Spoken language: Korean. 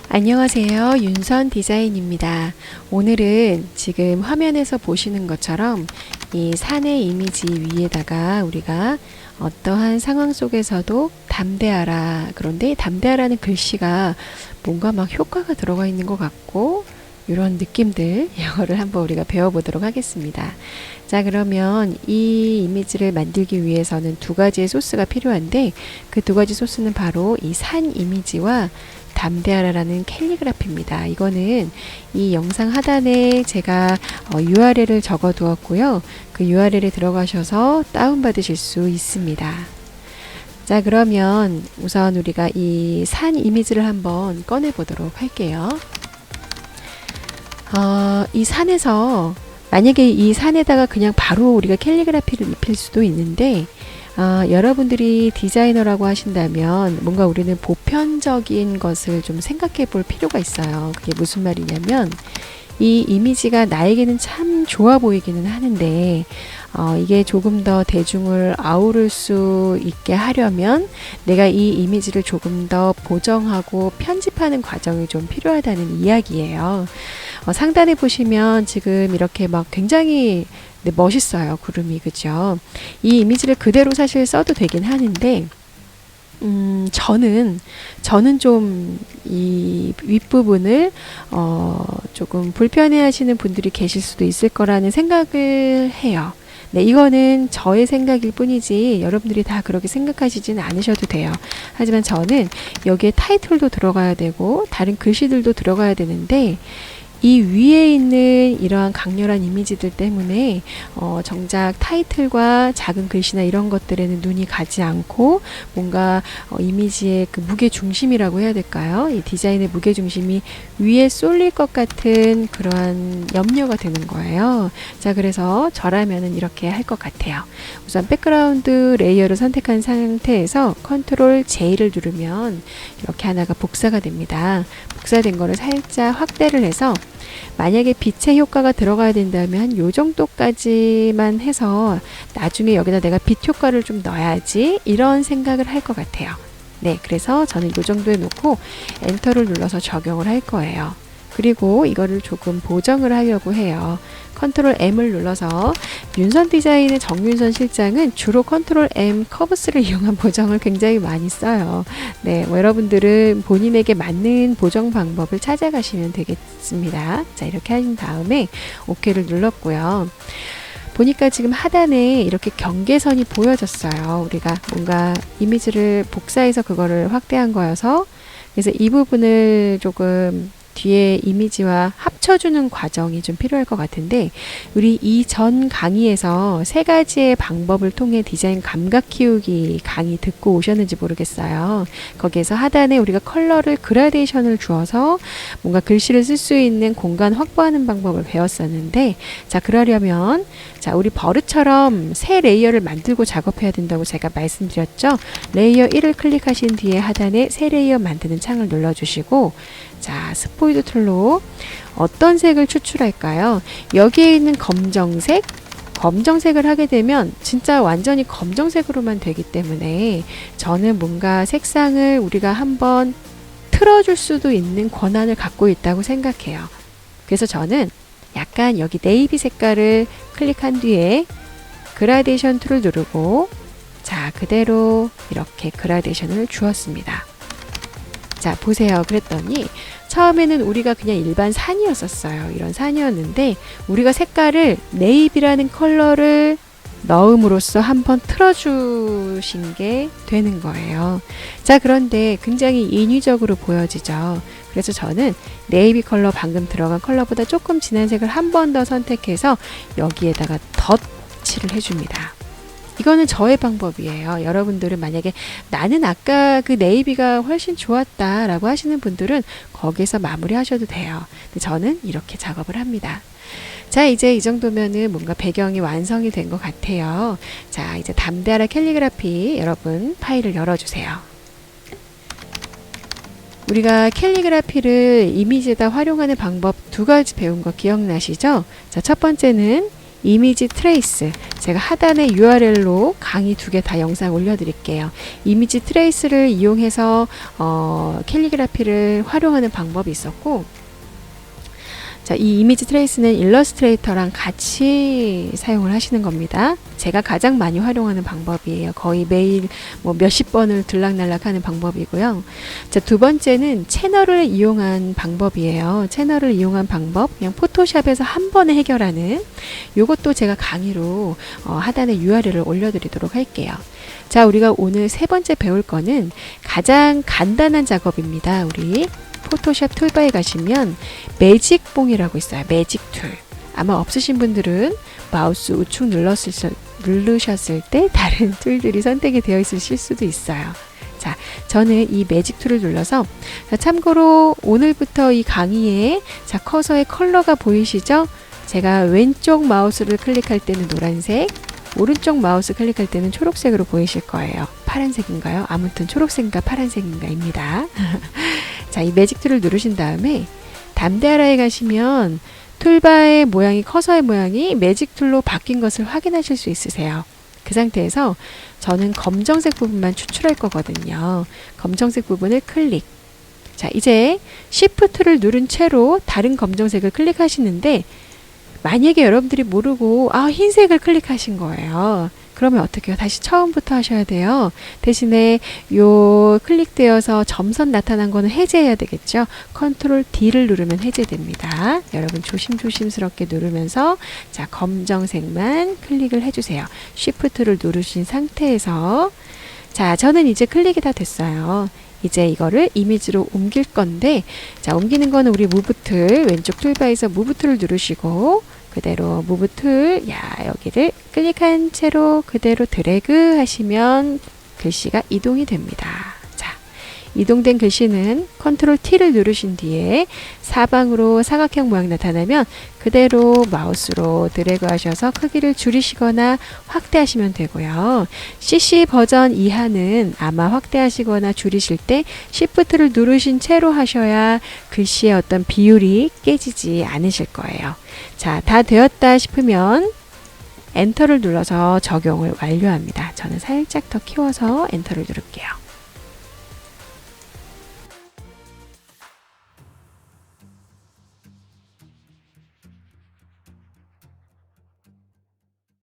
안녕하세요. 윤선 디자인입니다. 오늘은 지금 화면에서 보시는 것처럼 이 산의 이미지 위에다가 우리가 어떠한 상황 속에서도 담대하라. 그런데 담대하라는 글씨가 뭔가 막 효과가 들어가 있는 것 같고 이런 느낌들 이거를 한번 우리가 배워보도록 하겠습니다. 자, 그러면 이 이미지를 만들기 위해서는 두 가지의 소스가 필요한데 그 두 가지 소스는 바로 이 산 이미지와 담대하라라는 캘리그라피입니다. 이거는 이 영상 하단에 제가 URL을 적어 두었고요. 그 URL에 들어가셔서 다운받으실 수 있습니다. 자, 그러면 우선 우리가 이 산 이미지를 한번 꺼내 보도록 할게요. 이 산에서 만약에 이 산에다가 그냥 바로 우리가 캘리그라피를 입힐 수도 있는데 여러분들이 디자이너라고 하신다면 뭔가 우리는 보편적인 것을 좀 생각해 볼 필요가 있어요. 그게 무슨 말이냐면 이 이미지가 나에게는 참 좋아 보이기는 하는데 이게 조금 더 대중을 아우를 수 있게 하려면 내가 이 이미지를 조금 더 보정하고 편집하는 과정이 좀 필요하다는 이야기예요. 상단에 보시면 지금 이렇게 막 굉장히 멋있어요. 구름이. 그죠? 이 이미지를 그대로 사실 써도 되긴 하는데 저는 좀 이 윗부분을 조금 불편해 하시는 분들이 계실 수도 있을 거라는 생각을 해요. 네, 이거는 저의 생각일 뿐이지 여러분들이 다 그렇게 생각하시지는 않으셔도 돼요. 하지만 저는 여기에 타이틀도 들어가야 되고 다른 글씨들도 들어가야 되는데 이 위에 있는 이러한 강렬한 이미지들 때문에 정작 타이틀과 작은 글씨나 이런 것들에는 눈이 가지 않고 뭔가 이미지의 그 무게 중심이라고 해야 될까요? 이 디자인의 무게 중심이 위에 쏠릴 것 같은 그러한 염려가 드는 거예요. 자, 그래서 저라면은 이렇게 할 것 같아요. 우선 백그라운드 레이어를 선택한 상태에서 컨트롤 J를 누르면 이렇게 하나가 복사가 됩니다. 복사된 거를 살짝 확대를 해서 만약에 빛의 효과가 들어가야 된다면 요 정도까지만 해서 나중에 여기다 내가 빛 효과를 좀 넣어야지 이런 생각을 할 것 같아요. 네, 그래서 저는 요 정도에 놓고 엔터를 눌러서 적용을 할 거예요. 그리고 이거를 조금 보정을 하려고 해요. 컨트롤 M을 눌러서 윤선 디자인의 정윤선 실장은 주로 컨트롤 M 커브스를 이용한 보정을 굉장히 많이 써요. 네, 여러분들은 본인에게 맞는 보정 방법을 찾아가시면 되겠습니다. 자, 이렇게 하신 다음에 OK를 눌렀고요. 보니까 지금 하단에 이렇게 경계선이 보여졌어요. 우리가 뭔가 이미지를 복사해서 그거를 확대한 거여서 그래서 이 부분을 조금 뒤에 이미지와 합쳐주는 과정이 좀 필요할 것 같은데 우리 이전 강의에서 세 가지의 방법을 통해 디자인 감각 키우기 강의 듣고 오셨는지 모르겠어요. 거기에서 하단에 우리가 컬러를 그라데이션을 주어서 뭔가 글씨를 쓸 수 있는 공간 확보하는 방법을 배웠었는데 자, 그러려면 자, 우리 버릇처럼 새 레이어를 만들고 작업해야 된다고 제가 말씀드렸죠. 레이어 1을 클릭하신 뒤에 하단에 새 레이어 만드는 창을 눌러주시고 자, 스포이드 툴로 어떤 색을 추출할까요? 여기에 있는 검정색을 하게 되면 진짜 완전히 검정색으로만 되기 때문에 저는 뭔가 색상을 우리가 한번 틀어줄 수도 있는 권한을 갖고 있다고 생각해요. 그래서 저는 약간 여기 네이비 색깔을 클릭한 뒤에 그라데이션 툴을 누르고 자, 그대로 이렇게 그라데이션을 주었습니다. 자, 보세요. 그랬더니 처음에는 우리가 그냥 일반 산이었었어요. 이런 산이었는데 우리가 색깔을 네이비라는 컬러를 넣음으로써 한번 틀어주신 게 되는 거예요. 자, 그런데 굉장히 인위적으로 보여지죠. 그래서 저는 네이비 컬러 방금 들어간 컬러보다 조금 진한 색을 한 번 더 선택해서 여기에다가 덧칠을 해줍니다. 이거는 저의 방법이에요. 여러분들은 만약에 나는 아까 그 네이비가 훨씬 좋았다 라고 하시는 분들은 거기서 마무리 하셔도 돼요. 근데 저는 이렇게 작업을 합니다. 자, 이제 이 정도면은 뭔가 배경이 완성이 된 것 같아요. 자, 이제 담대하라 캘리그라피 여러분 파일을 열어주세요. 우리가 캘리그라피를 이미지에다 활용하는 방법 두 가지 배운 거 기억나시죠? 자, 첫 번째는 이미지 트레이스. 제가 하단에 URL로 강의 2개 다 영상 올려드릴게요. 이미지 트레이스를 이용해서 캘리그라피를 활용하는 방법이 있었고, 자, 이 이미지 트레이스는 일러스트레이터랑 같이 사용을 하시는 겁니다. 제가 가장 많이 활용하는 방법이에요. 거의 매일 뭐 몇십 번을 들락날락 하는 방법이고요. 자, 두 번째는 채널을 이용한 방법이에요. 채널을 이용한 방법, 그냥 포토샵에서 한 번에 해결하는, 요것도 제가 강의로 하단에 URL을 올려드리도록 할게요. 자, 우리가 오늘 세 번째 배울 거는 가장 간단한 작업입니다. 우리 포토샵 툴바에 가시면 매직봉이라고 있어요. 매직 툴. 아마 없으신 분들은 마우스 우측 누르셨을 때 다른 툴들이 선택이 되어 있으실 수도 있어요. 자, 저는 이 매직 툴을 눌러서, 자, 참고로 오늘부터 이 강의에, 자, 커서의 컬러가 보이시죠? 제가 왼쪽 마우스를 클릭할 때는 노란색, 오른쪽 마우스 클릭할 때는 초록색으로 보이실 거예요. 파란색인가요? 아무튼 초록색인가 파란색인가입니다. 자, 이 매직 툴을 누르신 다음에 담대하라에 가시면 툴바의 모양이, 커서의 모양이 매직 툴로 바뀐 것을 확인하실 수 있으세요. 그 상태에서 저는 검정색 부분만 추출할 거거든요. 검정색 부분을 클릭. 자, 이제 Shift를 누른 채로 다른 검정색을 클릭하시는데, 만약에 여러분들이 모르고 흰색을 클릭하신 거예요. 그러면 어떻게 해요? 다시 처음부터 하셔야 돼요. 대신에 요 클릭되어서 점선 나타난 거는 해제해야 되겠죠. 컨트롤 D를 누르면 해제됩니다. 여러분 조심조심스럽게 누르면서, 자, 검정색만 클릭을 해주세요. Shift를 누르신 상태에서, 자, 저는 이제 클릭이 다 됐어요. 이제 이거를 이미지로 옮길 건데, 자, 옮기는 거는 우리 무브 툴, 왼쪽 툴바에서 무브 툴을 누르시고 그대로 무브 툴, 여기를 클릭한 채로 그대로 드래그 하시면 글씨가 이동이 됩니다. 자, 이동된 글씨는 컨트롤 T를 누르신 뒤에 사방으로 사각형 모양 나타나면 그대로 마우스로 드래그 하셔서 크기를 줄이시거나 확대하시면 되고요. CC 버전 이하는 아마 확대하시거나 줄이실 때 Shift를 누르신 채로 하셔야 글씨의 어떤 비율이 깨지지 않으실 거예요. 자, 다 되었다 싶으면 엔터를 눌러서 적용을 완료합니다. 저는 살짝 더 키워서 엔터를 누를게요.